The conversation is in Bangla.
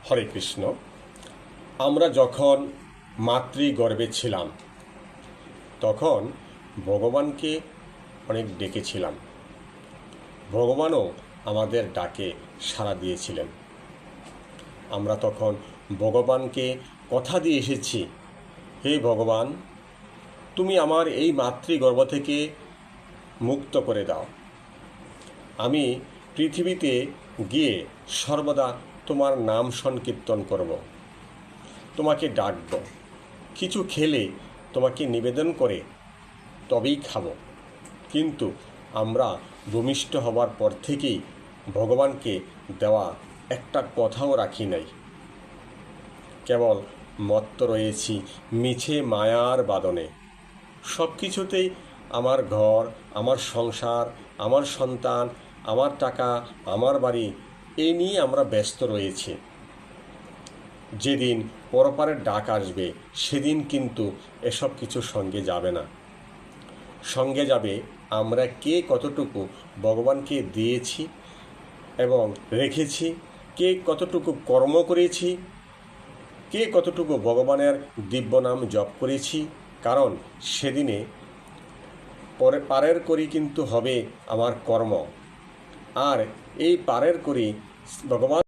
হরে কৃষ্ণ। আমরা যখন মাতৃগর্ভে ছিলাম তখন ভগবানকে অনেক ডেকেছিলাম। ভগবানও আমাদের ডাকে সাড়া দিয়েছিলেন। আমরা তখন ভগবানকে কথা দিয়ে এসেছি, হে ভগবান, তুমি আমার এই মাতৃগর্ভ থেকে মুক্ত করে দাও। আমি পৃথিবীতে গিয়ে সর্বদা তোমার নাম সংকীর্তন করব, তোমাকে ডাকব, কিছু খেলে তোমাকে নিবেদন করে তবেই খাব। কিন্তু আমরা ভূমিষ্ঠ হবার পর থেকেই ভগবানকে দেওয়া একটা কথাও রাখি নাই। কেবল মত্ত রয়েছি মিছে মায়ার বাদনে। সব কিছুতেই আমার ঘর, আমার সংসার, আমার সন্তান, আমার টাকা, আমার বাড়ি, এই নিয়ে আমরা ব্যস্ত রয়েছি। যেদিন পরপারের ডাক আসবে সেদিন কিন্তু এসব কিছু সঙ্গে যাবে না। সঙ্গে যাবে আমরা কে কতটুকু ভগবানকে দিয়েছি এবং রেখেছি, কে কতটুকু কর্ম করেছি, কে কতটুকু ভগবানের দিব্য নাম জপ করেছি। কারণ সেদিনে পারের করি কিন্তু হবে আমার কর্ম, আর এই পারের করি ভগবান